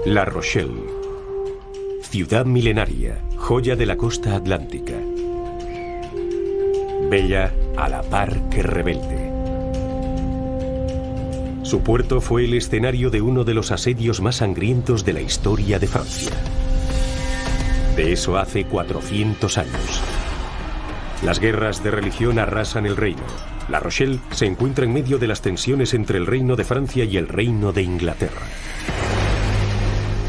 La Rochelle, ciudad milenaria, joya de la costa atlántica. Bella a la par que rebelde. Su puerto fue el escenario de uno de los asedios más sangrientos de la historia de Francia. De eso hace 400 años. Las guerras de religión arrasan el reino. La Rochelle se encuentra en medio de las tensiones entre el Reino de Francia y el Reino de Inglaterra.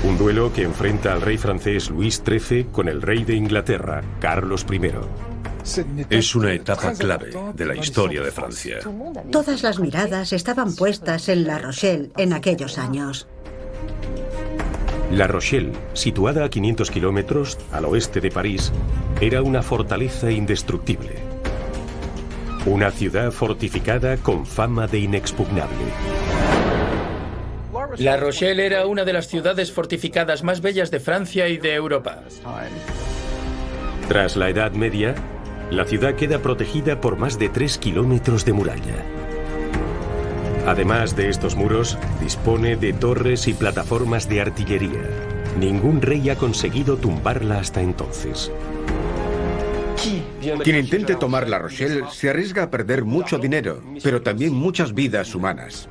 Un duelo que enfrenta al rey francés Luis XIII con el rey de Inglaterra, Carlos I. Es una etapa clave de la historia de Francia. Todas las miradas estaban puestas en La Rochelle en aquellos años. La Rochelle, situada a 500 kilómetros al oeste de París, era una fortaleza indestructible. Una ciudad fortificada con fama de inexpugnable. La Rochelle era una de las ciudades fortificadas más bellas de Francia y de Europa. Tras la Edad Media, la ciudad queda protegida por más de 3 kilómetros de muralla. Además de estos muros, dispone de torres y plataformas de artillería. Ningún rey ha conseguido tumbarla hasta entonces. Quien intente tomar La Rochelle se arriesga a perder mucho dinero, pero también muchas vidas humanas.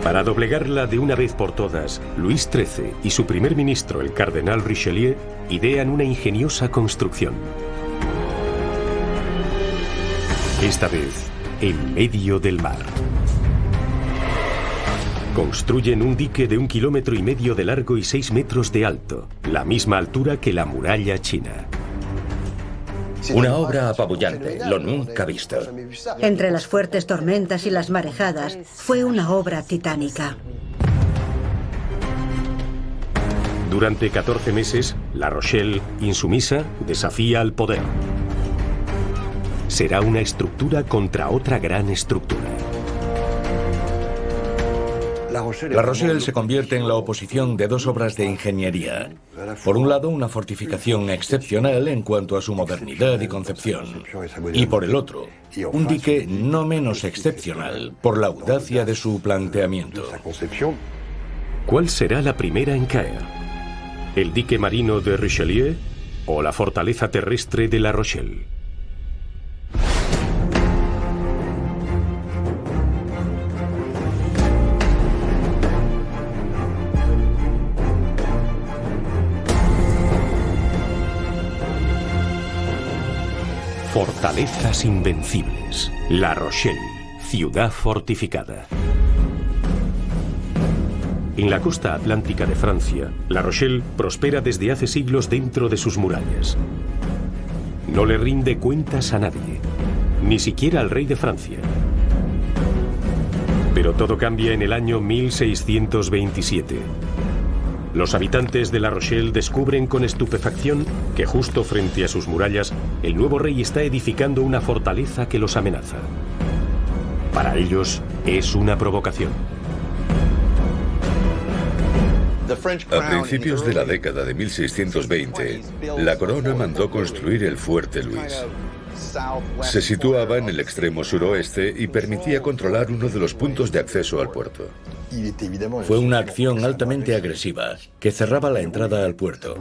Para doblegarla de una vez por todas, Luis XIII y su primer ministro, el cardenal Richelieu, idean una ingeniosa construcción. Esta vez, en medio del mar. Construyen un dique de 1,5 kilómetros de largo y 6 metros de alto, la misma altura que la muralla china. Una obra apabullante, lo nunca visto. Entre las fuertes tormentas y las marejadas, fue una obra titánica. Durante 14 meses, La Rochelle, insumisa, desafía al poder. Será una estructura contra otra gran estructura. La Rochelle se convierte en la oposición de dos obras de ingeniería. Por un lado, una fortificación excepcional en cuanto a su modernidad y concepción. Y por el otro, un dique no menos excepcional por la audacia de su planteamiento. ¿Cuál será la primera en caer? ¿El dique marino de Richelieu o la fortaleza terrestre de La Rochelle? Fortalezas invencibles. La Rochelle, ciudad fortificada. En la costa atlántica de Francia, La Rochelle prospera desde hace siglos dentro de sus murallas. No le rinde cuentas a nadie, ni siquiera al rey de Francia. Pero todo cambia en el año 1627. Los habitantes de La Rochelle descubren con estupefacción que justo frente a sus murallas, el nuevo rey está edificando una fortaleza que los amenaza. Para ellos, es una provocación. A principios de la década de 1620, la corona mandó construir el Fuerte Luis. Se situaba en el extremo suroeste y permitía controlar uno de los puntos de acceso al puerto. Fue una acción altamente agresiva que cerraba la entrada al puerto.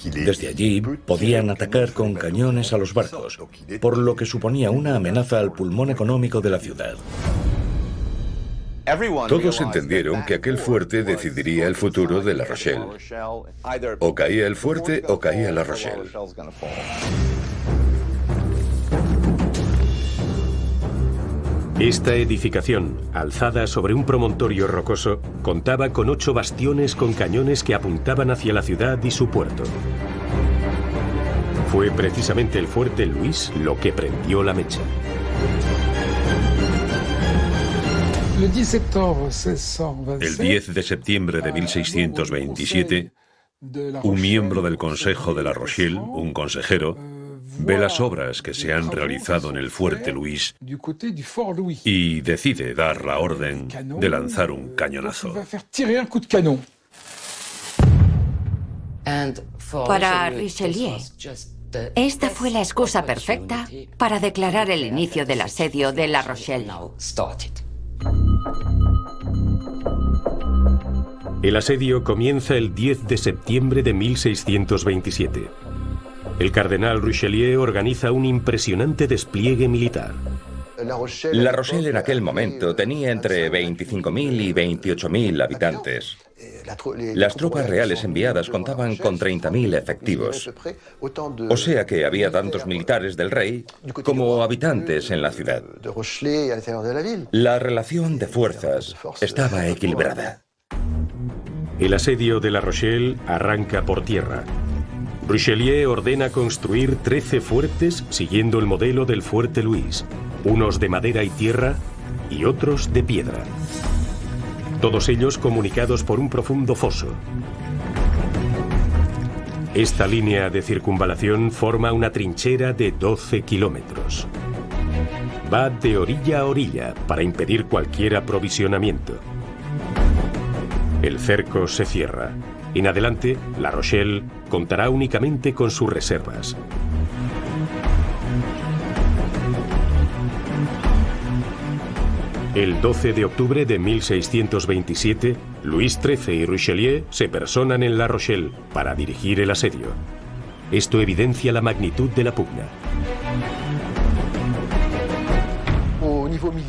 Desde allí podían atacar con cañones a los barcos, por lo que suponía una amenaza al pulmón económico de la ciudad. Todos entendieron que aquel fuerte decidiría el futuro de La Rochelle. O caía el fuerte o caía La Rochelle. Esta edificación, alzada sobre un promontorio rocoso, contaba con 8 bastiones con cañones que apuntaban hacia la ciudad y su puerto. Fue precisamente el Fuerte Luis lo que prendió la mecha. El 10 de septiembre de 1627, un miembro del Consejo de La Rochelle, un consejero, ve las obras que se han realizado en el Fuerte Luis y decide dar la orden de lanzar un cañonazo. Para Richelieu, esta fue la excusa perfecta para declarar el inicio del asedio de La Rochelle. El asedio comienza el 10 de septiembre de 1627. El cardenal Richelieu organiza un impresionante despliegue militar. La Rochelle en aquel momento tenía entre 25.000 y 28.000 habitantes. Las tropas reales enviadas contaban con 30.000 efectivos. O sea que había tantos militares del rey como habitantes en la ciudad. La relación de fuerzas estaba equilibrada. El asedio de La Rochelle arranca por tierra. Richelieu ordena construir 13 fuertes siguiendo el modelo del Fuerte Luis, unos de madera y tierra y otros de piedra. Todos ellos comunicados por un profundo foso. Esta línea de circunvalación forma una trinchera de 12 kilómetros. Va de orilla a orilla para impedir cualquier aprovisionamiento. El cerco se cierra. En adelante, La Rochelle contará únicamente con sus reservas. El 12 de octubre de 1627, Luis XIII y Richelieu se personan en La Rochelle para dirigir el asedio. Esto evidencia la magnitud de la pugna.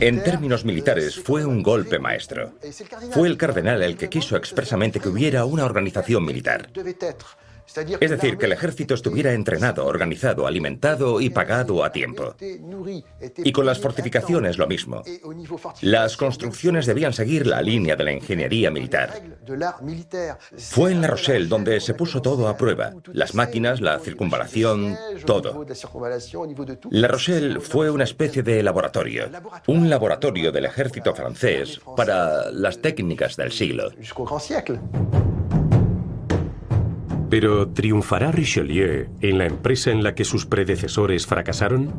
En términos militares, fue un golpe maestro. Fue el cardenal el que quiso expresamente que hubiera una organización militar. Es decir, que el ejército estuviera entrenado, organizado, alimentado y pagado a tiempo. Y con las fortificaciones lo mismo. Las construcciones debían seguir la línea de la ingeniería militar. Fue en La Rochelle donde se puso todo a prueba. Las máquinas, la circunvalación, todo. La Rochelle fue una especie de laboratorio. Un laboratorio del ejército francés para las técnicas del siglo. Pero ¿triunfará Richelieu en la empresa en la que sus predecesores fracasaron?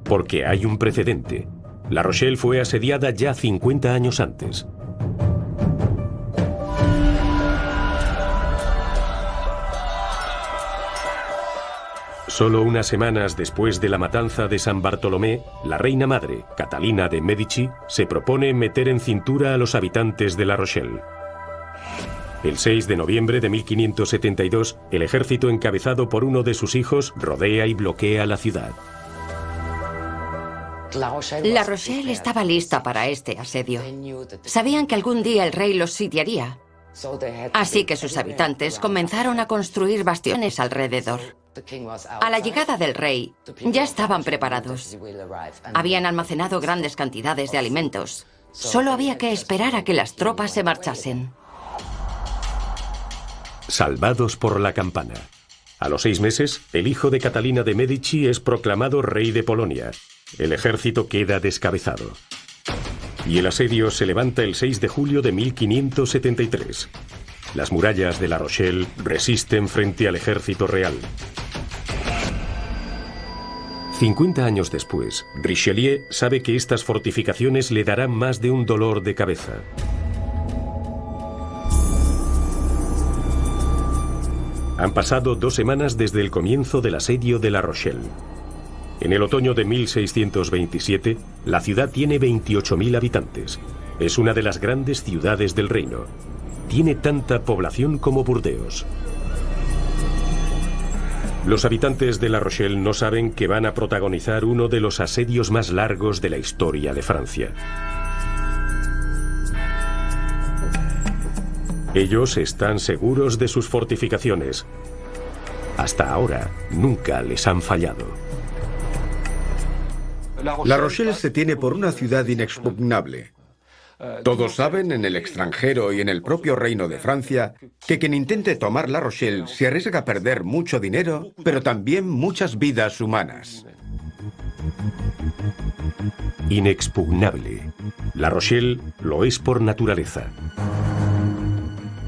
Porque hay un precedente. La Rochelle fue asediada ya 50 años antes. Solo unas semanas después de la matanza de San Bartolomé, la reina madre, Catalina de Medici, se propone meter en cintura a los habitantes de La Rochelle. El 6 de noviembre de 1572, el ejército encabezado por uno de sus hijos rodea y bloquea la ciudad. La Rochelle estaba lista para este asedio. Sabían que algún día el rey los sitiaría. Así que sus habitantes comenzaron a construir bastiones alrededor. A la llegada del rey, ya estaban preparados. Habían almacenado grandes cantidades de alimentos. Solo había que esperar a que las tropas se marchasen. Salvados por la campana. A los 6 meses, el hijo de Catalina de Medici es proclamado rey de Polonia. El ejército queda descabezado. Y el asedio se levanta el 6 de julio de 1573. Las murallas de La Rochelle resisten frente al ejército real. 50 años después, Richelieu sabe que estas fortificaciones le darán más de un dolor de cabeza. Han pasado 2 semanas desde el comienzo del asedio de La Rochelle. En el otoño de 1627, la ciudad tiene 28.000 habitantes. Es una de las grandes ciudades del reino. Tiene tanta población como Burdeos. Los habitantes de La Rochelle no saben que van a protagonizar uno de los asedios más largos de la historia de Francia. Ellos están seguros de sus fortificaciones. Hasta ahora, nunca les han fallado. La Rochelle se tiene por una ciudad inexpugnable. Todos saben, en el extranjero y en el propio reino de Francia, que quien intente tomar La Rochelle se arriesga a perder mucho dinero, pero también muchas vidas humanas. Inexpugnable. La Rochelle lo es por naturaleza.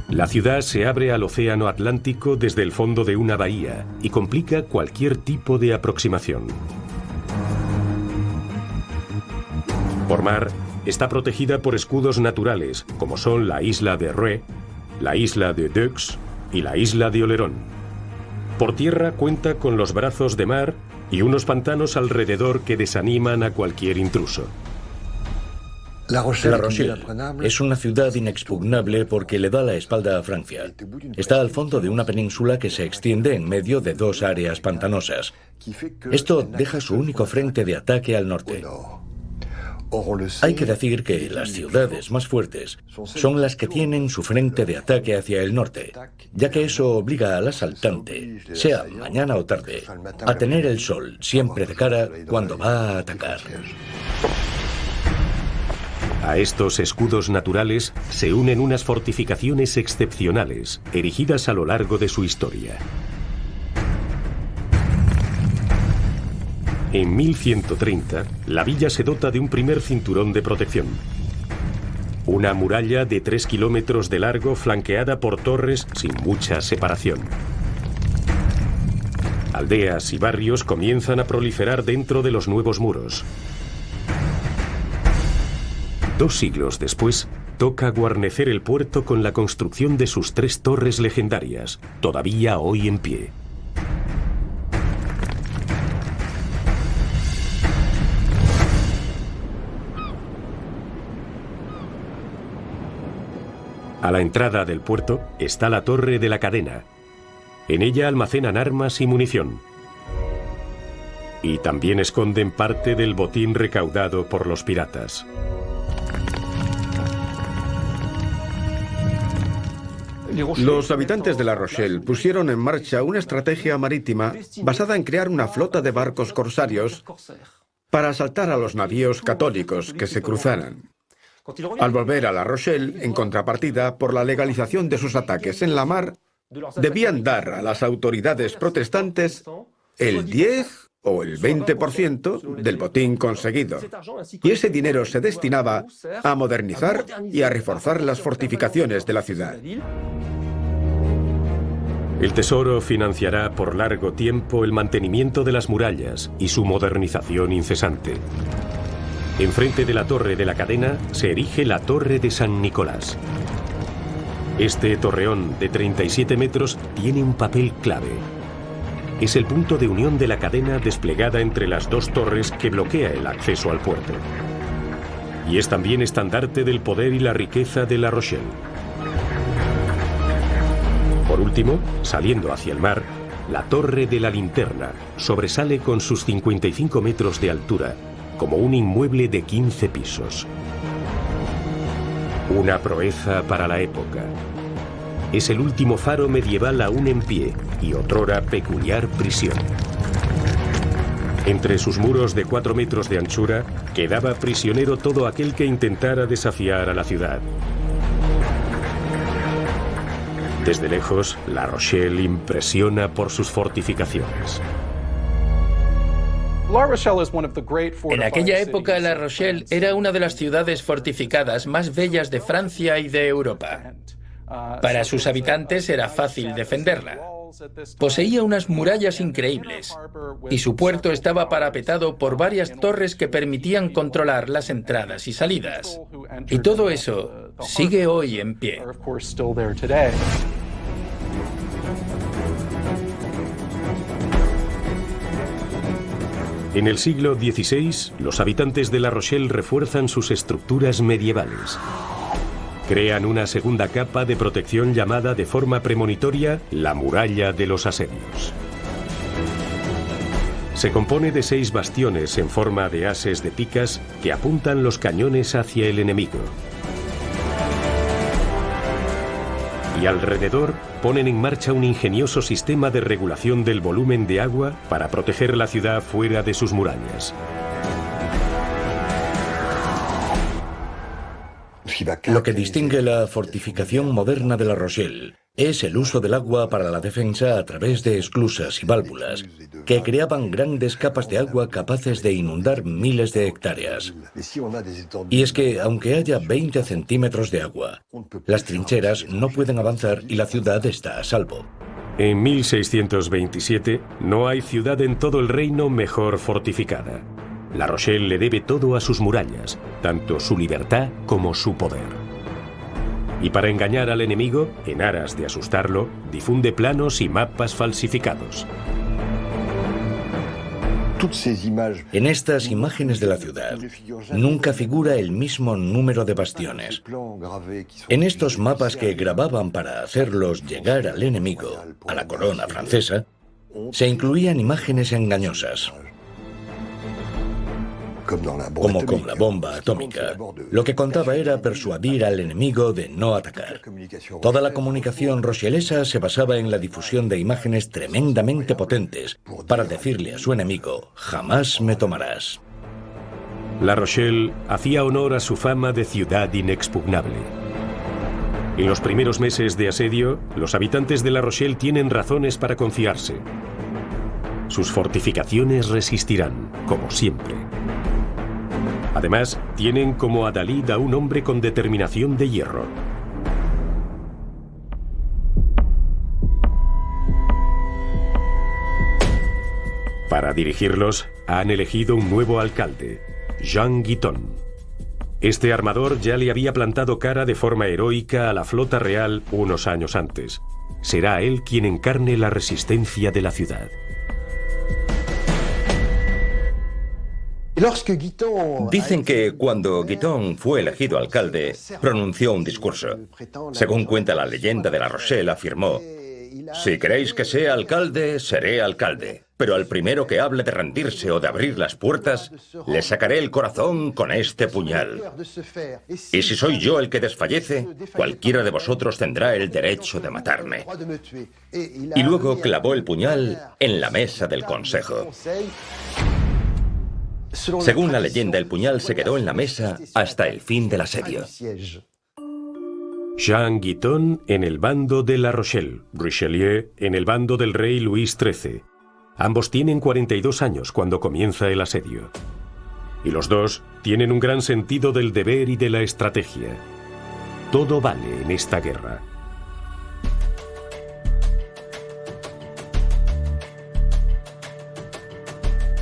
La ciudad se abre al océano Atlántico desde el fondo de una bahía y complica cualquier tipo de aproximación. Por mar, está protegida por escudos naturales, como son la isla de Ré, la isla de Deux y la isla de Oléron. Por tierra cuenta con los brazos de mar y unos pantanos alrededor que desaniman a cualquier intruso. La Rochelle es una ciudad inexpugnable porque le da la espalda a Francia. Está al fondo de una península que se extiende en medio de dos áreas pantanosas. Esto deja su único frente de ataque al norte. Hay que decir que las ciudades más fuertes son las que tienen su frente de ataque hacia el norte, ya que eso obliga al asaltante, sea mañana o tarde, a tener el sol siempre de cara cuando va a atacar. A estos escudos naturales se unen unas fortificaciones excepcionales, erigidas a lo largo de su historia. En 1130, la villa se dota de un primer cinturón de protección. Una muralla de 3 kilómetros de largo flanqueada por torres sin mucha separación. Aldeas y barrios comienzan a proliferar dentro de los nuevos muros. 2 siglos después, toca guarnecer el puerto con la construcción de sus 3 torres legendarias, todavía hoy en pie. A la entrada del puerto está la Torre de la Cadena. En ella almacenan armas y munición. Y también esconden parte del botín recaudado por los piratas. Los habitantes de La Rochelle pusieron en marcha una estrategia marítima basada en crear una flota de barcos corsarios para asaltar a los navíos católicos que se cruzaran. Al volver a La Rochelle, en contrapartida por la legalización de sus ataques en la mar, debían dar a las autoridades protestantes el 10 o el 20% del botín conseguido. Y ese dinero se destinaba a modernizar y a reforzar las fortificaciones de la ciudad. El tesoro financiará por largo tiempo el mantenimiento de las murallas y su modernización incesante. Enfrente de la Torre de la Cadena se erige la Torre de San Nicolás. Este torreón de 37 metros tiene un papel clave. Es el punto de unión de la cadena desplegada entre las 2 torres que bloquea el acceso al puerto. Y es también estandarte del poder y la riqueza de La Rochelle. Por último, saliendo hacia el mar, la Torre de la Linterna sobresale con sus 55 metros de altura, como un inmueble de 15 pisos. Una proeza para la época. Es el último faro medieval aún en pie y otrora peculiar prisión. Entre sus muros de 4 metros de anchura quedaba prisionero todo aquel que intentara desafiar a la ciudad. Desde lejos, La Rochelle impresiona por sus fortificaciones. En aquella época, La Rochelle era una de las ciudades fortificadas más bellas de Francia y de Europa. Para sus habitantes era fácil defenderla. Poseía unas murallas increíbles y su puerto estaba parapetado por varias torres que permitían controlar las entradas y salidas. Y todo eso sigue hoy en pie. En el siglo XVI, los habitantes de La Rochelle refuerzan sus estructuras medievales. Crean una segunda capa de protección llamada de forma premonitoria la muralla de los asedios. Se compone de 6 bastiones en forma de ases de picas que apuntan los cañones hacia el enemigo. Y alrededor ponen en marcha un ingenioso sistema de regulación del volumen de agua para proteger la ciudad fuera de sus murallas. Lo que distingue la fortificación moderna de La Rochelle es el uso del agua para la defensa a través de esclusas y válvulas, que creaban grandes capas de agua capaces de inundar miles de hectáreas. Y es que, aunque haya 20 centímetros de agua, las trincheras no pueden avanzar y la ciudad está a salvo. En 1627, no hay ciudad en todo el reino mejor fortificada. La Rochelle le debe todo a sus murallas, tanto su libertad como su poder. Y para engañar al enemigo, en aras de asustarlo, difunde planos y mapas falsificados. En estas imágenes de la ciudad nunca figura el mismo número de bastiones. En estos mapas que grababan para hacerlos llegar al enemigo, a la corona francesa, se incluían imágenes engañosas. Como con la bomba atómica, lo que contaba era persuadir al enemigo de no atacar. Toda la comunicación rochelesa se basaba en la difusión de imágenes tremendamente potentes para decirle a su enemigo, jamás me tomarás. La Rochelle hacía honor a su fama de ciudad inexpugnable. En los primeros meses de asedio, los habitantes de La Rochelle tienen razones para confiarse. Sus fortificaciones resistirán, como siempre. Además, tienen como adalid a un hombre con determinación de hierro. Para dirigirlos, han elegido un nuevo alcalde, Jean Guiton. Este armador ya le había plantado cara de forma heroica a la flota real unos años antes. Será él quien encarne la resistencia de la ciudad. Dicen que cuando Guiton fue elegido alcalde, pronunció un discurso. Según cuenta la leyenda de La Rochelle, afirmó: si queréis que sea alcalde, seré alcalde. Pero al primero que hable de rendirse o de abrir las puertas, le sacaré el corazón con este puñal. Y si soy yo el que desfallece, cualquiera de vosotros tendrá el derecho de matarme. Y luego clavó el puñal en la mesa del consejo. Según la leyenda, el puñal se quedó en la mesa hasta el fin del asedio. Jean Guiton en el bando de La Rochelle, Richelieu en el bando del rey Luis XIII. Ambos tienen 42 años cuando comienza el asedio. Y los dos tienen un gran sentido del deber y de la estrategia. Todo vale en esta guerra.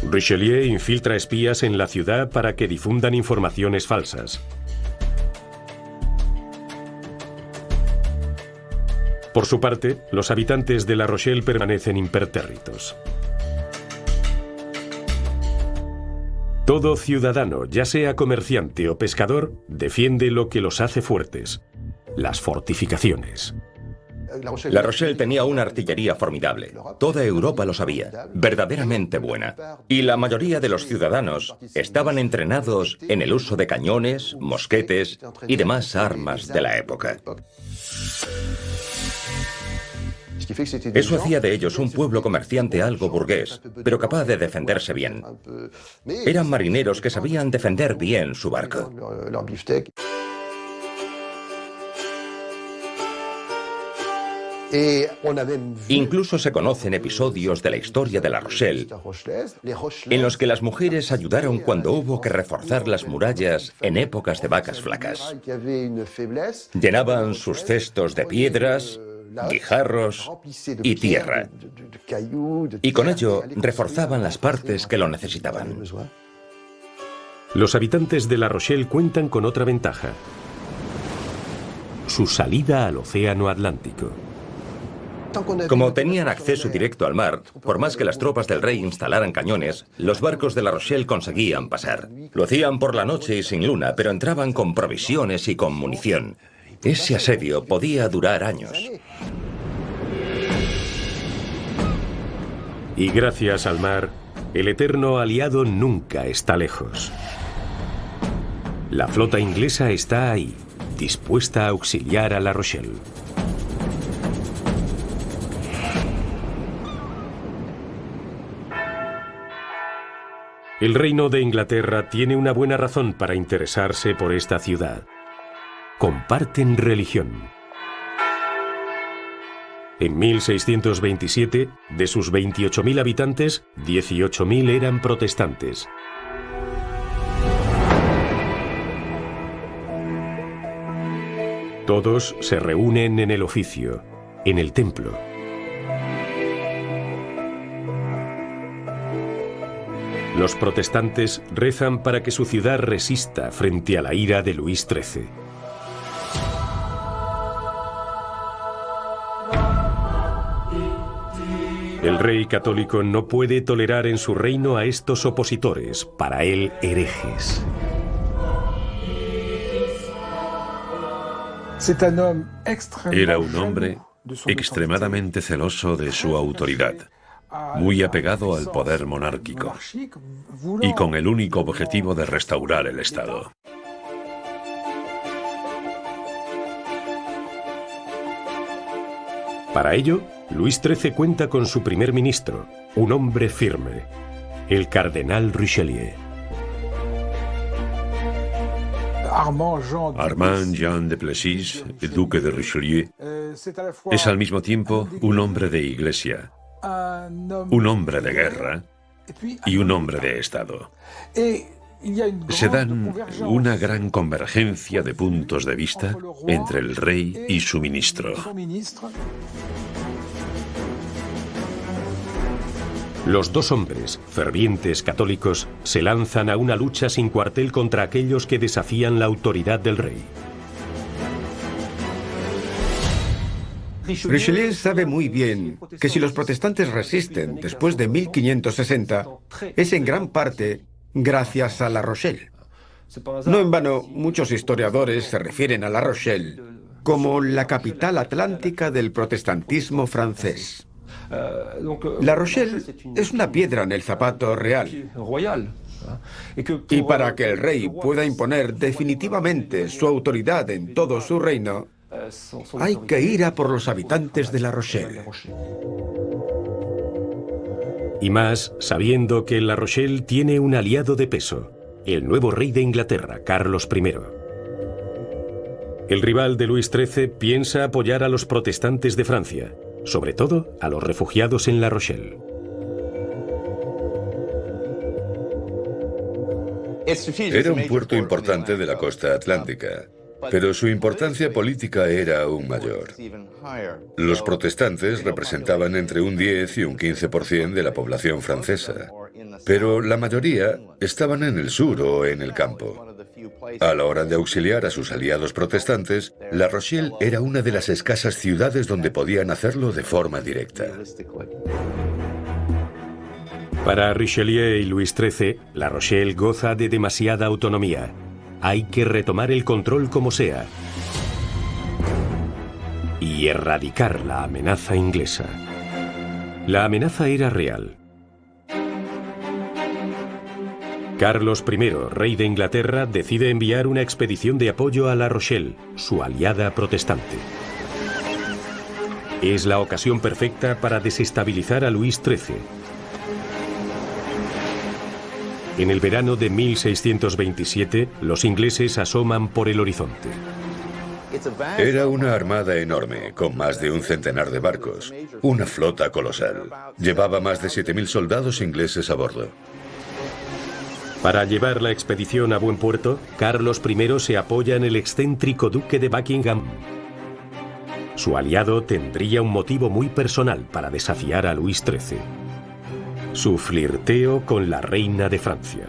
Richelieu infiltra espías en la ciudad para que difundan informaciones falsas. Por su parte, los habitantes de La Rochelle permanecen impertérritos. Todo ciudadano, ya sea comerciante o pescador, defiende lo que los hace fuertes: las fortificaciones. La Rochelle tenía una artillería formidable. Toda Europa lo sabía, verdaderamente buena. Y la mayoría de los ciudadanos estaban entrenados en el uso de cañones, mosquetes y demás armas de la época. Eso hacía de ellos un pueblo comerciante algo burgués, pero capaz de defenderse bien. Eran marineros que sabían defender bien su barco. Incluso se conocen episodios de la historia de La Rochelle en los que las mujeres ayudaron cuando hubo que reforzar las murallas en épocas de vacas flacas. Llenaban sus cestos de piedras, guijarros y tierra, y con ello reforzaban las partes que lo necesitaban. Los habitantes de La Rochelle cuentan con otra ventaja: su salida al Océano Atlántico. Como tenían acceso directo al mar, por más que las tropas del rey instalaran cañones, los barcos de La Rochelle conseguían pasar. Lo hacían por la noche y sin luna, pero entraban con provisiones y con munición. Ese asedio podía durar años. Y gracias al mar, el eterno aliado nunca está lejos. La flota inglesa está ahí, dispuesta a auxiliar a La Rochelle. El Reino de Inglaterra tiene una buena razón para interesarse por esta ciudad. Comparten religión. En 1627, de sus 28.000 habitantes, 18.000 eran protestantes. Todos se reúnen en el oficio, en el templo. Los protestantes rezan para que su ciudad resista frente a la ira de Luis XIII. El rey católico no puede tolerar en su reino a estos opositores, para él herejes. Era un hombre extremadamente celoso de su autoridad, muy apegado al poder monárquico y con el único objetivo de restaurar el Estado. Para ello, Luis XIII cuenta con su primer ministro, un hombre firme, el cardenal Richelieu. Armand Jean de Plessis, duque de Richelieu, es al mismo tiempo un hombre de iglesia, un hombre de guerra y un hombre de Estado. Se dan una gran convergencia de puntos de vista entre el rey y su ministro. Los dos hombres, fervientes católicos, se lanzan a una lucha sin cuartel contra aquellos que desafían la autoridad del rey. Richelieu sabe muy bien que si los protestantes resisten después de 1560, es en gran parte gracias a La Rochelle. No en vano, muchos historiadores se refieren a La Rochelle como la capital atlántica del protestantismo francés. La Rochelle es una piedra en el zapato real. Y para que el rey pueda imponer definitivamente su autoridad en todo su reino, hay que ir a por los habitantes de La Rochelle. Y más sabiendo que La Rochelle tiene un aliado de peso, el nuevo rey de Inglaterra, Carlos I. El rival de Luis XIII piensa apoyar a los protestantes de Francia, sobre todo a los refugiados en La Rochelle. Era un puerto importante de la costa atlántica, pero su importancia política era aún mayor. Los protestantes representaban entre un 10 y un 15% de la población francesa, pero la mayoría estaban en el sur o en el campo. A la hora de auxiliar a sus aliados protestantes, La Rochelle era una de las escasas ciudades donde podían hacerlo de forma directa. Para Richelieu y Luis XIII, La Rochelle goza de demasiada autonomía. Hay que retomar el control como sea y erradicar la amenaza inglesa. La amenaza era real. Carlos I, rey de Inglaterra, decide enviar una expedición de apoyo a La Rochelle, su aliada protestante. Es la ocasión perfecta para desestabilizar a Luis XIII. En el verano de 1627, los ingleses asoman por el horizonte. Era una armada enorme, con más de un centenar de barcos, una flota colosal. Llevaba más de 7.000 soldados ingleses a bordo. Para llevar la expedición a buen puerto, Carlos I se apoya en el excéntrico duque de Buckingham. Su aliado tendría un motivo muy personal para desafiar a Luis XIII: su flirteo con la reina de Francia.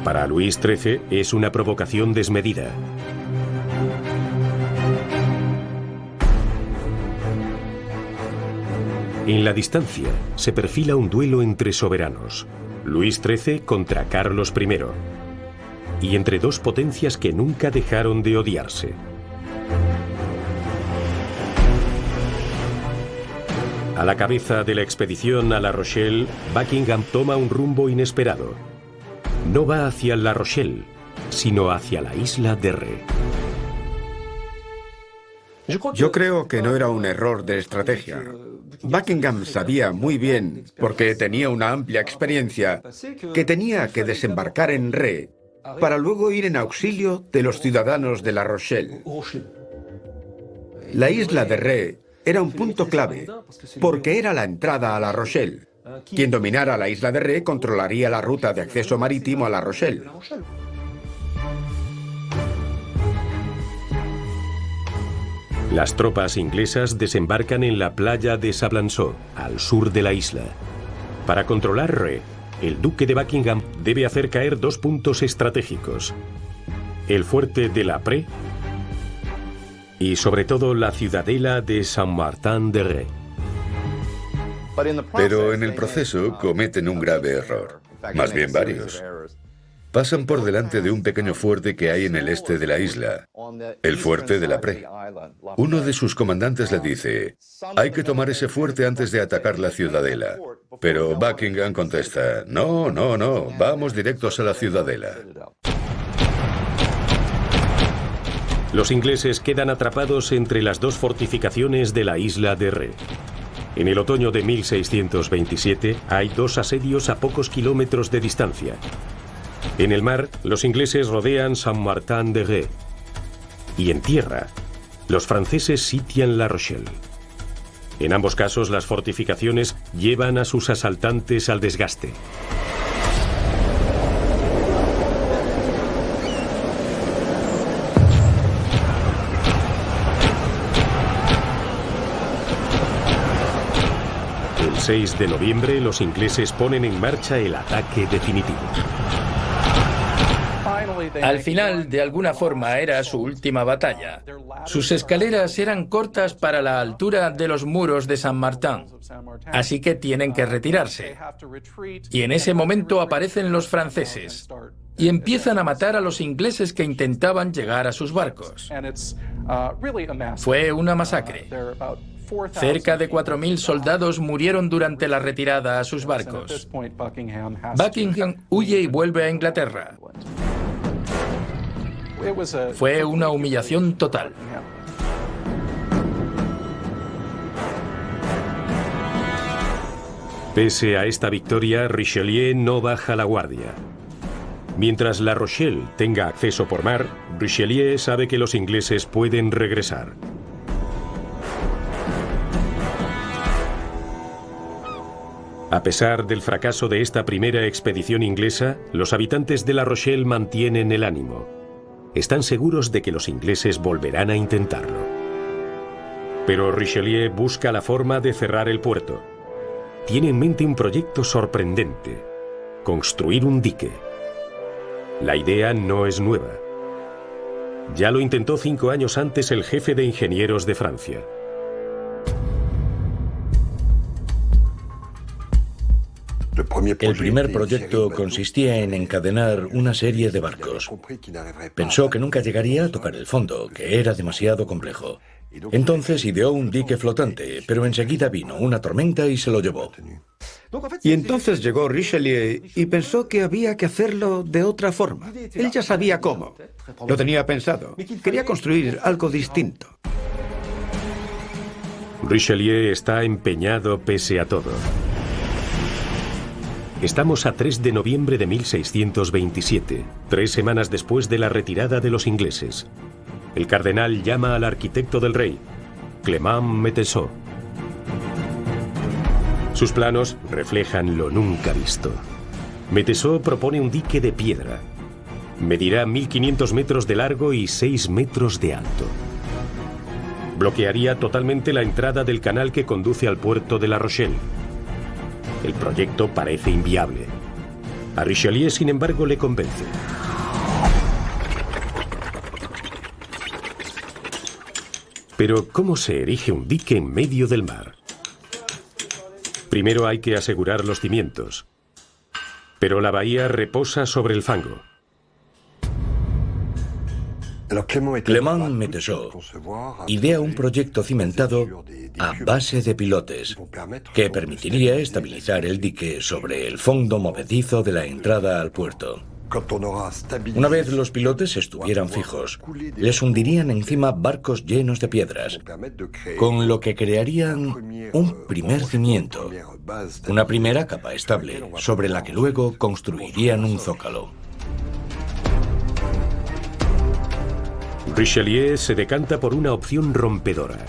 Para Luis XIII es una provocación desmedida. En la distancia se perfila un duelo entre soberanos, Luis XIII contra Carlos I, y entre dos potencias que nunca dejaron de odiarse. A la cabeza de la expedición a La Rochelle, Buckingham toma un rumbo inesperado. No va hacia La Rochelle, sino hacia la isla de Ré. Yo creo que no era un error de estrategia. Buckingham sabía muy bien, porque tenía una amplia experiencia, que tenía que desembarcar en Ré para luego ir en auxilio de los ciudadanos de La Rochelle. La isla de Ré era un punto clave, porque era la entrada a La Rochelle. Quien dominara la isla de Ré controlaría la ruta de acceso marítimo a La Rochelle. Las tropas inglesas desembarcan en la playa de Sablanceau, al sur de la isla. Para controlar Ré, el duque de Buckingham debe hacer caer dos puntos estratégicos: el fuerte de la Pré y sobre todo la ciudadela de Saint-Martin-de-Ré. Pero en el proceso cometen un grave error, más bien varios. Pasan por delante de un pequeño fuerte que hay en el este de la isla, el fuerte de La Prée. Uno de sus comandantes le dice, hay que tomar ese fuerte antes de atacar la ciudadela. Pero Buckingham contesta, no, vamos directos a la ciudadela. Los ingleses quedan atrapados entre las dos fortificaciones de la isla de Ré. En el otoño de 1627 hay dos asedios a pocos kilómetros de distancia. En el mar, los ingleses rodean Saint-Martin-de-Ré. Y en tierra, los franceses sitian La Rochelle. En ambos casos, las fortificaciones llevan a sus asaltantes al desgaste. El 6 de noviembre, los ingleses ponen en marcha el ataque definitivo. Al final, de alguna forma, era su última batalla. Sus escaleras eran cortas para la altura de los muros de Saint-Martin, así que tienen que retirarse. Y en ese momento aparecen los franceses y empiezan a matar a los ingleses que intentaban llegar a sus barcos. Fue una masacre. Cerca de 4.000 soldados murieron durante la retirada a sus barcos. Buckingham huye y vuelve a Inglaterra. Fue una humillación total. Pese a esta victoria, Richelieu no baja la guardia. Mientras La Rochelle tenga acceso por mar, Richelieu sabe que los ingleses pueden regresar. A pesar del fracaso de esta primera expedición inglesa, los habitantes de La Rochelle mantienen el ánimo. Están seguros de que los ingleses volverán a intentarlo. Pero Richelieu busca la forma de cerrar el puerto. Tiene en mente un proyecto sorprendente: construir un dique. La idea no es nueva. Ya lo intentó 5 años antes el jefe de ingenieros de Francia. El primer proyecto consistía en encadenar una serie de barcos. Pensó que nunca llegaría a tocar el fondo, que era demasiado complejo. Entonces ideó un dique flotante, pero enseguida vino una tormenta y se lo llevó. Y entonces llegó Richelieu y pensó que había que hacerlo de otra forma. Él ya sabía cómo. Lo tenía pensado. Quería construir algo distinto. Richelieu está empeñado pese a todo. Estamos a 3 de noviembre de 1627, 3 semanas después de la retirada de los ingleses. El cardenal llama al arquitecto del rey, Clément Méteseau. Sus planos reflejan lo nunca visto. Méteseau propone un dique de piedra. Medirá 1.500 metros de largo y 6 metros de alto. Bloquearía totalmente la entrada del canal que conduce al puerto de La Rochelle. El proyecto parece inviable. A Richelieu, sin embargo, le convence. Pero, ¿cómo se erige un dique en medio del mar? Primero hay que asegurar los cimientos. Pero la bahía reposa sobre el fango. Clément Méteseau idea un proyecto cimentado a base de pilotes que permitiría estabilizar el dique sobre el fondo movedizo de la entrada al puerto. Una vez los pilotes estuvieran fijos, les hundirían encima barcos llenos de piedras, con lo que crearían un primer cimiento, una primera capa estable, sobre la que luego construirían un zócalo. Richelieu se decanta por una opción rompedora: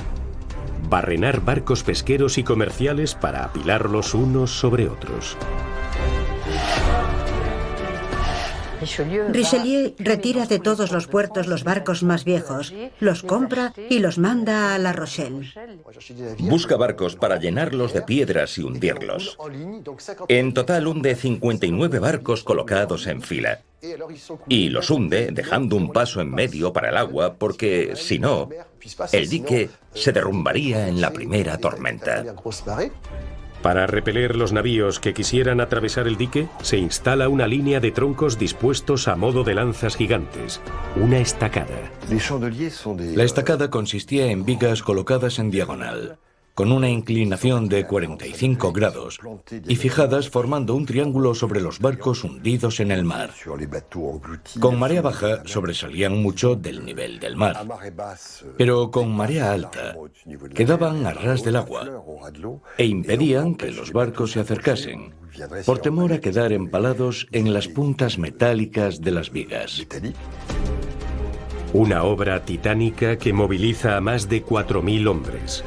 barrenar barcos pesqueros y comerciales para apilarlos unos sobre otros. Richelieu retira de todos los puertos los barcos más viejos, los compra y los manda a La Rochelle. Busca barcos para llenarlos de piedras y hundirlos. En total hunde 59 barcos colocados en fila. Y los hunde dejando un paso en medio para el agua porque, si no, el dique se derrumbaría en la primera tormenta. Para repeler los navíos que quisieran atravesar el dique, se instala una línea de troncos dispuestos a modo de lanzas gigantes, una estacada. La estacada consistía en vigas colocadas en diagonal, con una inclinación de 45 grados y fijadas formando un triángulo sobre los barcos hundidos en el mar. Con marea baja sobresalían mucho del nivel del mar, pero con marea alta quedaban a ras del agua e impedían que los barcos se acercasen, por temor a quedar empalados en las puntas metálicas de las vigas. Una obra titánica que moviliza a más de 4.000 hombres.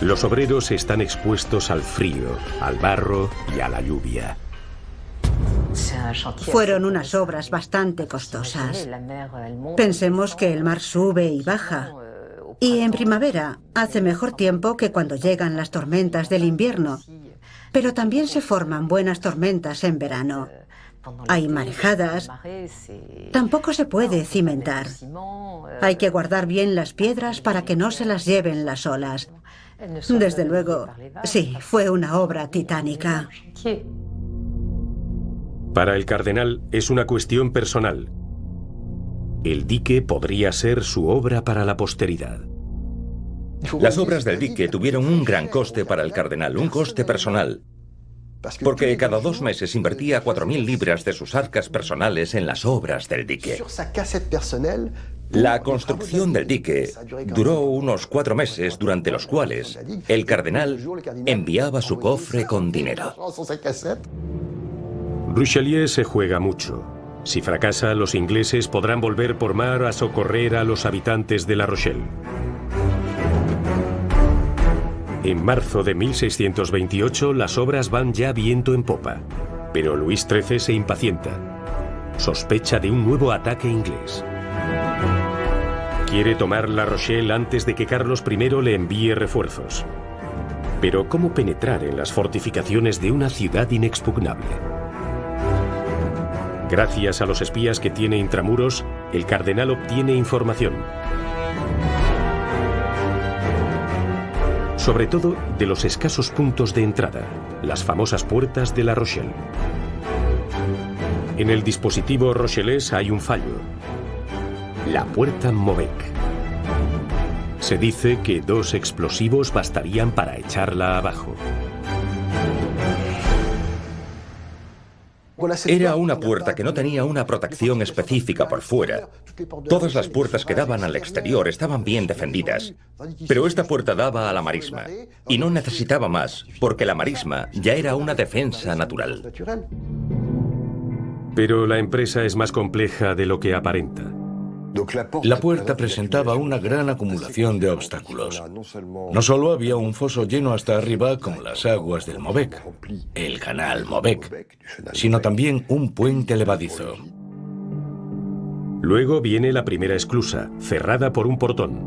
Los obreros están expuestos al frío, al barro y a la lluvia. Fueron unas obras bastante costosas. Pensemos que el mar sube y baja. Y en primavera hace mejor tiempo que cuando llegan las tormentas del invierno. Pero también se forman buenas tormentas en verano. Hay marejadas. Tampoco se puede cimentar. Hay que guardar bien las piedras para que no se las lleven las olas. Desde luego, sí, fue una obra titánica. Para el cardenal es una cuestión personal. El dique podría ser su obra para la posteridad. Las obras del dique tuvieron un gran coste para el cardenal, un coste personal. Porque cada 2 meses invertía 4.000 libras de sus arcas personales en las obras del dique. La construcción del dique duró unos 4 meses, durante los cuales el cardenal enviaba su cofre con dinero. Richelieu se juega mucho. Si fracasa, los ingleses podrán volver por mar a socorrer a los habitantes de La Rochelle. En marzo de 1628 las obras van ya viento en popa, pero Luis XIII se impacienta. Sospecha de un nuevo ataque inglés. Quiere tomar La Rochelle antes de que Carlos I le envíe refuerzos. Pero ¿cómo penetrar en las fortificaciones de una ciudad inexpugnable? Gracias a los espías que tiene intramuros, el cardenal obtiene información. Sobre todo de los escasos puntos de entrada, las famosas puertas de La Rochelle. En el dispositivo rochelés hay un fallo. La puerta Maubec. Se dice que 2 explosivos bastarían para echarla abajo. Era una puerta que no tenía una protección específica por fuera. Todas las puertas que daban al exterior estaban bien defendidas. Pero esta puerta daba a la marisma. Y no necesitaba más, porque la marisma ya era una defensa natural. Pero la empresa es más compleja de lo que aparenta. La puerta presentaba una gran acumulación de obstáculos. No solo había un foso lleno hasta arriba con las aguas del Maubec, el canal Maubec, sino también un puente levadizo. Luego viene la primera esclusa, cerrada por un portón.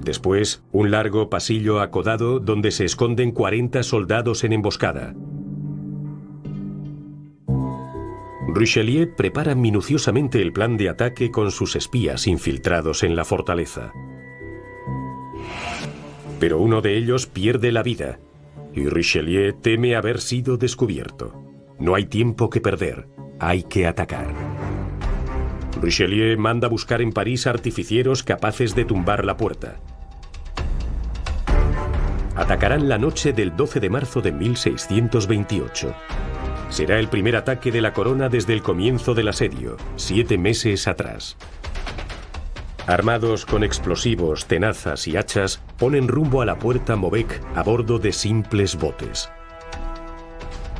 Después, un largo pasillo acodado donde se esconden 40 soldados en emboscada. Richelieu prepara minuciosamente el plan de ataque con sus espías infiltrados en la fortaleza. Pero uno de ellos pierde la vida y Richelieu teme haber sido descubierto. No hay tiempo que perder, hay que atacar. Richelieu manda buscar en París artificieros capaces de tumbar la puerta. Atacarán la noche del 12 de marzo de 1628. Será el primer ataque de la corona desde el comienzo del asedio, 7 meses atrás. Armados con explosivos, tenazas y hachas, ponen rumbo a la puerta Maubec a bordo de simples botes.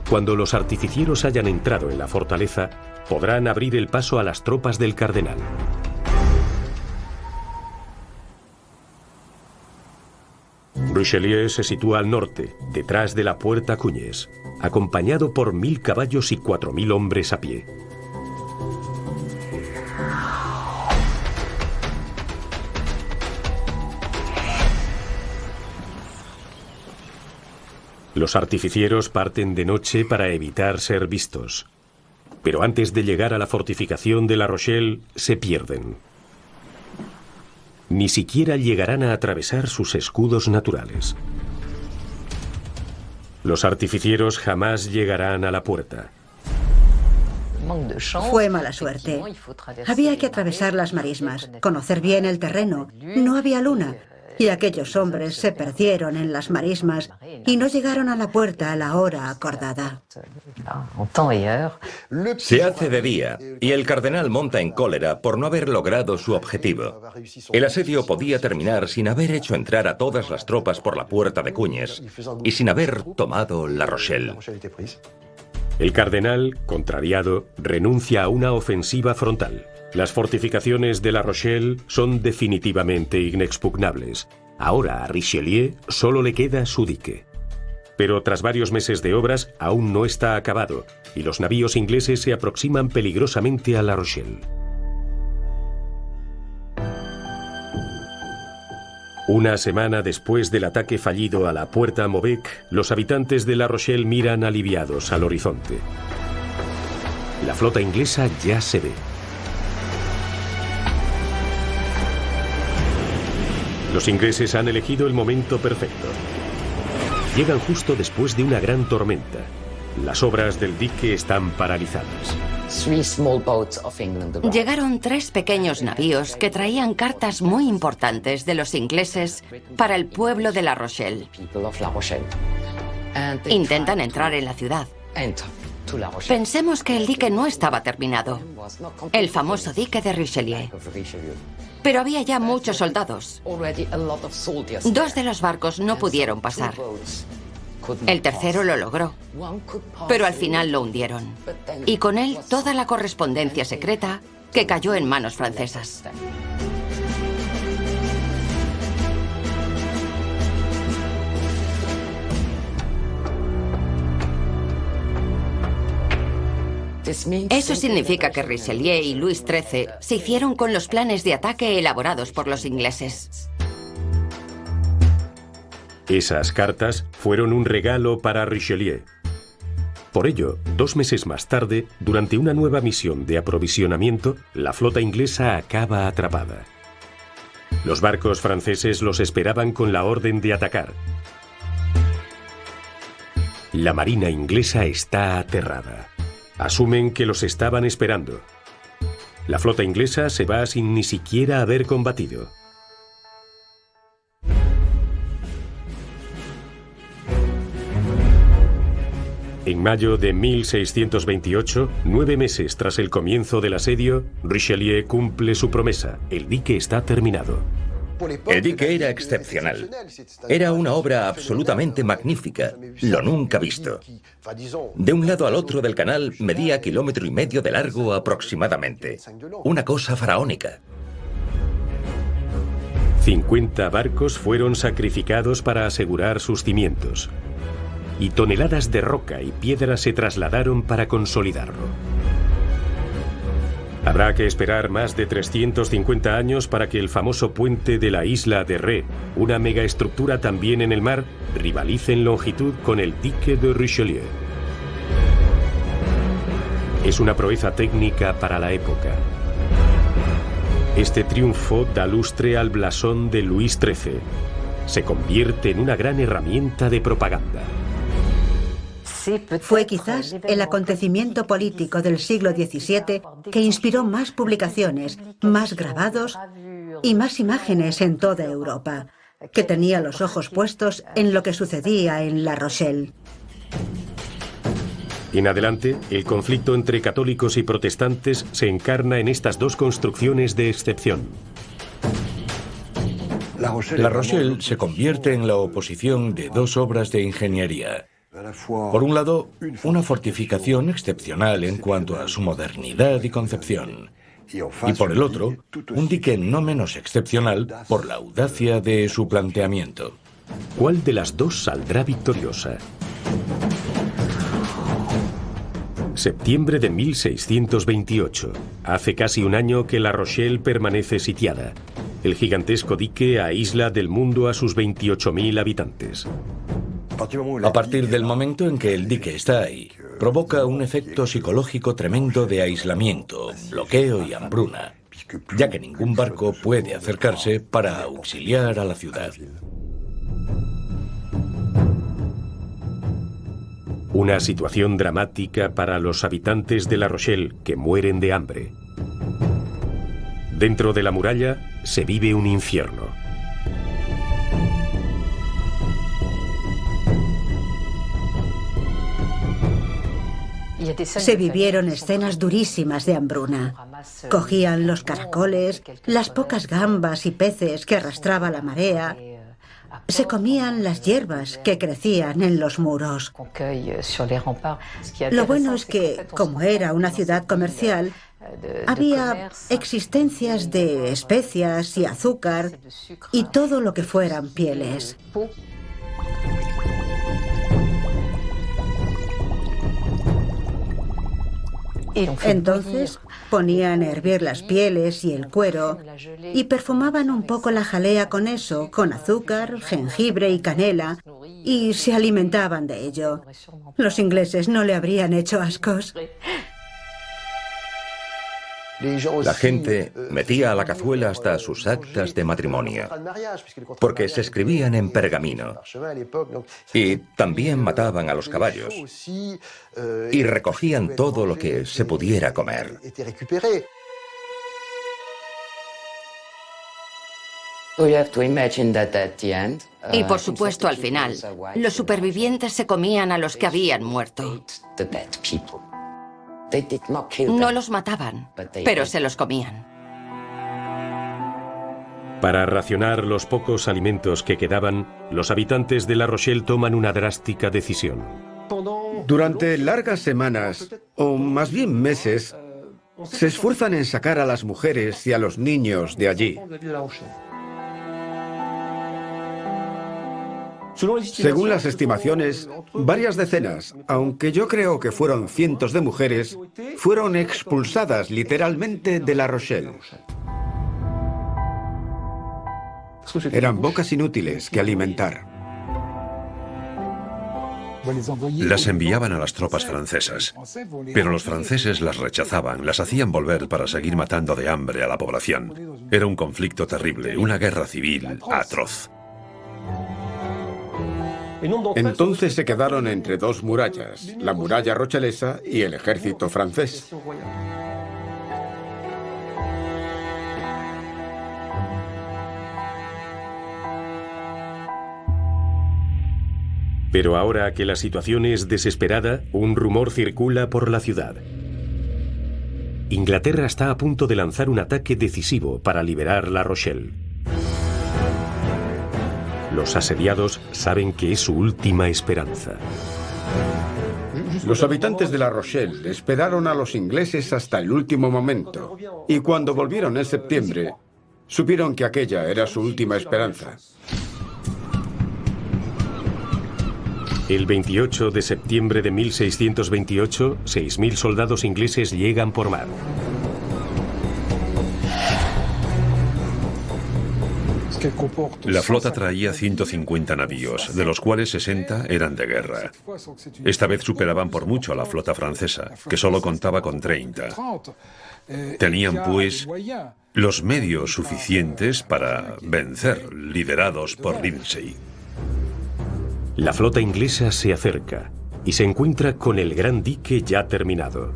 Cuando los artificieros hayan entrado en la fortaleza, podrán abrir el paso a las tropas del cardenal. Richelieu se sitúa al norte, detrás de la puerta Cuñes, acompañado por 1000 caballos y 4000 hombres a pie. Los artificieros parten de noche para evitar ser vistos. Pero antes de llegar a la fortificación de La Rochelle, se pierden. ni siquiera llegarán a atravesar sus escudos naturales. Los artificieros jamás llegarán a la puerta. Fue mala suerte. Había que atravesar las marismas, conocer bien el terreno. No había luna. Y aquellos hombres se perdieron en las marismas y no llegaron a la puerta a la hora acordada. Se hace de día y el cardenal monta en cólera por no haber logrado su objetivo. El asedio podía terminar sin haber hecho entrar a todas las tropas por la puerta de Cuñes y sin haber tomado La Rochelle. El cardenal, contrariado, renuncia a una ofensiva frontal. Las fortificaciones de La Rochelle son definitivamente inexpugnables. Ahora a Richelieu solo le queda su dique. Pero tras varios meses de obras aún no está acabado y los navíos ingleses se aproximan peligrosamente a La Rochelle. Una semana después del ataque fallido a la puerta Maubec, los habitantes de La Rochelle miran aliviados al horizonte. La flota inglesa ya se ve. Los ingleses han elegido el momento perfecto. Llegan justo después de una gran tormenta. Las obras del dique están paralizadas. Llegaron 3 pequeños navíos que traían cartas muy importantes de los ingleses para el pueblo de La Rochelle. Intentan entrar en la ciudad. Pensemos que el dique no estaba terminado. El famoso dique de Richelieu. Pero había ya muchos soldados. 2 de los barcos no pudieron pasar. El tercero lo logró, pero al final lo hundieron. Y con él toda la correspondencia secreta que cayó en manos francesas. Eso significa que Richelieu y Luis XIII se hicieron con los planes de ataque elaborados por los ingleses. Esas cartas fueron un regalo para Richelieu. Por ello, 2 meses más tarde, durante una nueva misión de aprovisionamiento, la flota inglesa acaba atrapada. Los barcos franceses los esperaban con la orden de atacar. La marina inglesa está aterrada. Asumen que los estaban esperando. La flota inglesa se va sin ni siquiera haber combatido. En mayo de 1628, 9 meses tras el comienzo del asedio, Richelieu cumple su promesa. El dique está terminado. El dique era excepcional. Era una obra absolutamente magnífica, lo nunca visto. De un lado al otro del canal medía 1,5 kilómetros de largo aproximadamente. Una cosa faraónica. 50 barcos fueron sacrificados para asegurar sus cimientos. Y toneladas de roca y piedra se trasladaron para consolidarlo. Habrá que esperar más de 350 años para que el famoso puente de la isla de Ré, una megaestructura también en el mar, rivalice en longitud con el dique de Richelieu. Es una proeza técnica para la época. Este triunfo da lustre al blasón de Luis XIII. Se convierte en una gran herramienta de propaganda. Fue quizás el acontecimiento político del siglo XVII que inspiró más publicaciones, más grabados y más imágenes en toda Europa, que tenía los ojos puestos en lo que sucedía en La Rochelle. En adelante, el conflicto entre católicos y protestantes se encarna en estas 2 construcciones de excepción. La Rochelle se convierte en la oposición de 2 obras de ingeniería. Por un lado, una fortificación excepcional en cuanto a su modernidad y concepción. Y por el otro, un dique no menos excepcional por la audacia de su planteamiento. ¿Cuál de las 2 saldrá victoriosa? Septiembre de 1628. Hace casi un año que La Rochelle permanece sitiada. El gigantesco dique aísla del mundo a sus 28.000 habitantes. A partir del momento en que el dique está ahí, provoca un efecto psicológico tremendo de aislamiento, bloqueo y hambruna. ya que ningún barco puede acercarse para auxiliar a la ciudad. Una situación dramática para los habitantes de La Rochelle, que mueren de hambre. Dentro de la muralla se vive un infierno. Se vivieron escenas durísimas de hambruna. Cogían los caracoles, las pocas gambas y peces que arrastraba la marea. Se comían las hierbas que crecían en los muros. Lo bueno es que, como era una ciudad comercial, había existencias de especias y azúcar y todo lo que fueran pieles. Entonces ponían a hervir las pieles y el cuero y perfumaban un poco la jalea con eso, con azúcar, jengibre y canela, y se alimentaban de ello. Los ingleses no le habrían hecho ascos. La gente metía a la cazuela hasta sus actas de matrimonio, porque se escribían en pergamino. Y también mataban a los caballos. Y recogían todo lo que se pudiera comer. Y por supuesto, al final, los supervivientes se comían a los que habían muerto. No los mataban, pero se los comían. Para racionar los pocos alimentos que quedaban, los habitantes de La Rochelle toman una drástica decisión. Durante largas semanas, o más bien meses, se esfuerzan en sacar a las mujeres y a los niños de allí. Según las estimaciones, varias decenas, aunque yo creo que fueron cientos de mujeres, fueron expulsadas literalmente de La Rochelle. Eran bocas inútiles que alimentar. Las enviaban a las tropas francesas, pero los franceses las rechazaban, las hacían volver para seguir matando de hambre a la población. Era un conflicto terrible, una guerra civil atroz. Entonces se quedaron entre dos murallas, la muralla rochelesa y el ejército francés. Pero ahora que la situación es desesperada, un rumor circula por la ciudad. Inglaterra está a punto de lanzar un ataque decisivo para liberar La Rochelle. Los asediados saben que es su última esperanza. Los habitantes de La Rochelle esperaron a los ingleses hasta el último momento, y cuando volvieron en septiembre, supieron que aquella era su última esperanza. El 28 de septiembre de 1628, 6.000 soldados ingleses llegan por mar. La flota traía 150 navíos, de los cuales 60 eran de guerra. Esta vez superaban por mucho a la flota francesa, que solo contaba con 30. Tenían, pues, los medios suficientes para vencer, liderados por Lindsay. La flota inglesa se acerca y se encuentra con el gran dique ya terminado.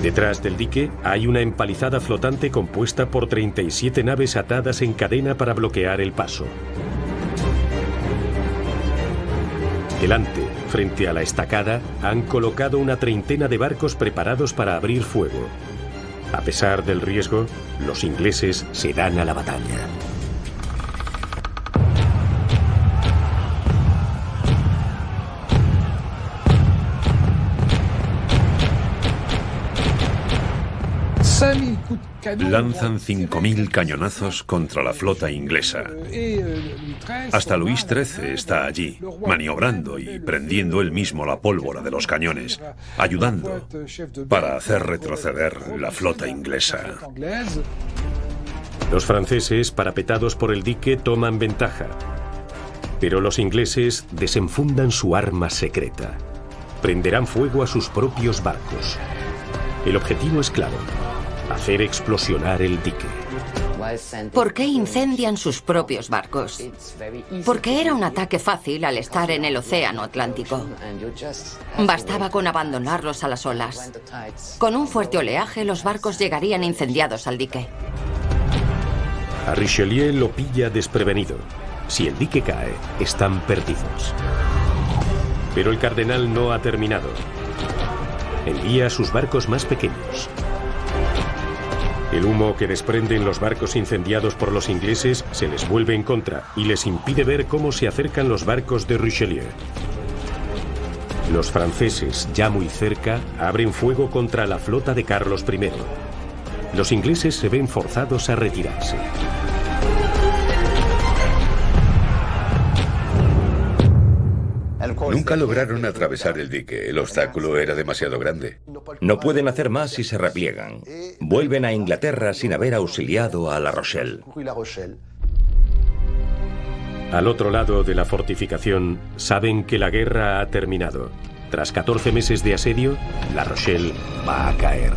Detrás del dique hay una empalizada flotante compuesta por 37 naves atadas en cadena para bloquear el paso. Delante, frente a la estacada, han colocado una treintena de barcos preparados para abrir fuego. A pesar del riesgo, los ingleses se dan a la batalla. Lanzan 5.000 cañonazos contra la flota inglesa. Hasta Luis XIII está allí, maniobrando y prendiendo él mismo la pólvora de los cañones, ayudando para hacer retroceder la flota inglesa. Los franceses, parapetados por el dique, toman ventaja. Pero los ingleses desenfundan su arma secreta. Prenderán fuego a sus propios barcos. El objetivo es claro: hacer explosionar el dique. ¿Por qué incendian sus propios barcos? Porque era un ataque fácil al estar en el océano Atlántico. Bastaba con abandonarlos a las olas. Con un fuerte oleaje, los barcos llegarían incendiados al dique. A Richelieu lo pilla desprevenido. Si el dique cae, están perdidos. Pero el cardenal no ha terminado. Envía a sus barcos más pequeños. El humo que desprenden los barcos incendiados por los ingleses se les vuelve en contra y les impide ver cómo se acercan los barcos de Richelieu. Los franceses, ya muy cerca, abren fuego contra la flota de Carlos I. Los ingleses se ven forzados a retirarse. Nunca lograron atravesar el dique. El obstáculo era demasiado grande. No pueden hacer más si se repliegan. Vuelven a Inglaterra sin haber auxiliado a La Rochelle. Al otro lado de la fortificación, saben que la guerra ha terminado. Tras 14 meses de asedio, La Rochelle va a caer.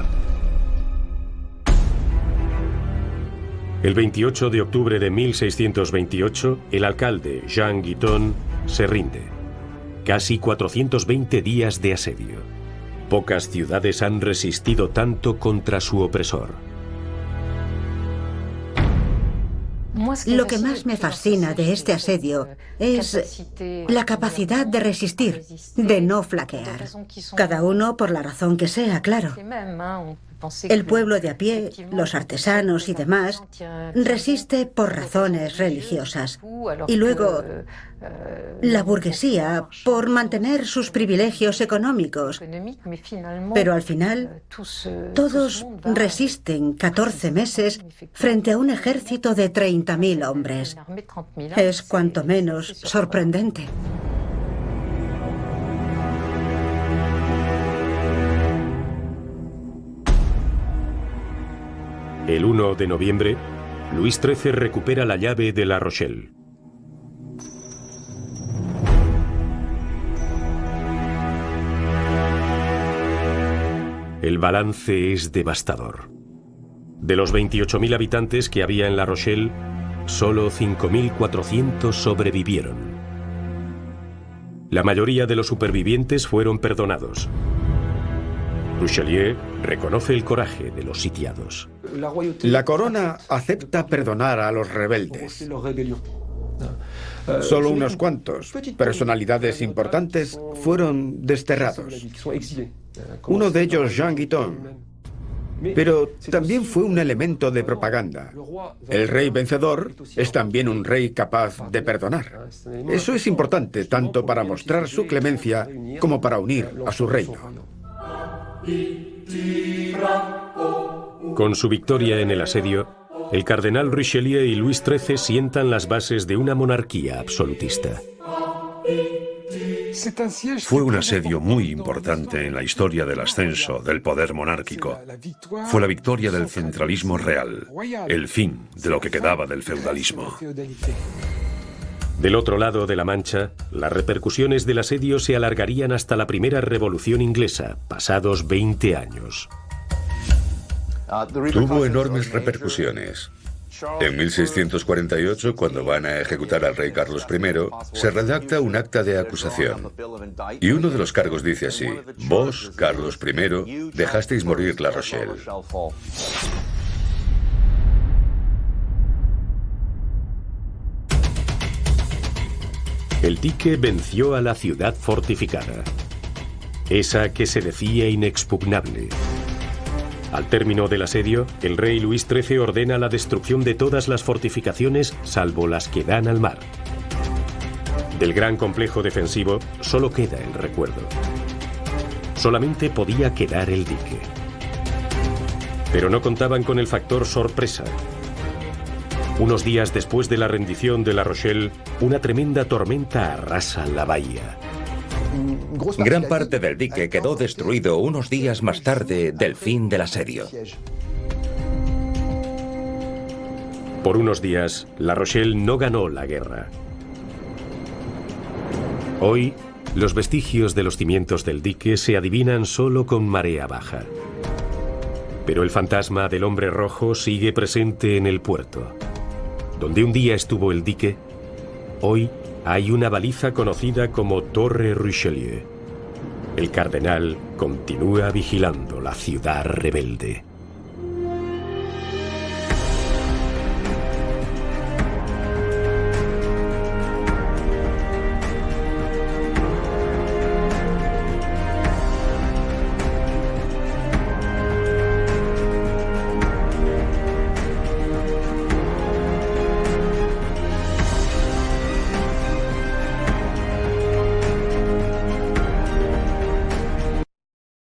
El 28 de octubre de 1628, el alcalde Jean Guiton se rinde. Casi 420 días de asedio. Pocas ciudades han resistido tanto contra su opresor. Lo que más me fascina de este asedio es la capacidad de resistir, de no flaquear. Cada uno por la razón que sea, claro. El pueblo de a pie, los artesanos y demás, resiste por razones religiosas. Y luego, la burguesía por mantener sus privilegios económicos. Pero al final, todos resisten 14 meses frente a un ejército de 30.000 hombres. Es cuanto menos sorprendente. El 1 de noviembre, Luis XIII recupera la llave de La Rochelle. El balance es devastador. De los 28.000 habitantes que había en La Rochelle, solo 5.400 sobrevivieron. La mayoría de los supervivientes fueron perdonados. Richelieu reconoce el coraje de los sitiados. La corona acepta perdonar a los rebeldes. Solo unos cuantos, personalidades importantes, fueron desterrados. Uno de ellos, Jean Guiton. Pero también fue un elemento de propaganda. El rey vencedor es también un rey capaz de perdonar. Eso es importante tanto para mostrar su clemencia como para unir a su reino. Con su victoria en el asedio, el cardenal Richelieu y Luis XIII sientan las bases de una monarquía absolutista. Fue un asedio muy importante en la historia del ascenso del poder monárquico. Fue la victoria del centralismo real, el fin de lo que quedaba del feudalismo. Del otro lado de la Mancha, las repercusiones del asedio se alargarían hasta la primera Revolución Inglesa, pasados 20 años. Tuvo enormes repercusiones. En 1648, cuando van a ejecutar al rey Carlos I, se redacta un acta de acusación. Y uno de los cargos dice así: vos, Carlos I, dejasteis morir La Rochelle. El dique venció a la ciudad fortificada, esa que se decía inexpugnable. Al término del asedio, el rey Luis XIII ordena la destrucción de todas las fortificaciones salvo las que dan al mar. Del gran complejo defensivo solo queda el recuerdo. Solamente podía quedar el dique. Pero no contaban con el factor sorpresa. Unos días después de la rendición de La Rochelle, una tremenda tormenta arrasa la bahía. Gran parte del dique quedó destruido unos días más tarde del fin del asedio. Por unos días, La Rochelle no ganó la guerra. Hoy, los vestigios de los cimientos del dique se adivinan solo con marea baja. Pero el fantasma del hombre rojo sigue presente en el puerto. Donde un día estuvo el dique, hoy hay una baliza conocida como Torre Richelieu. El cardenal continúa vigilando la ciudad rebelde.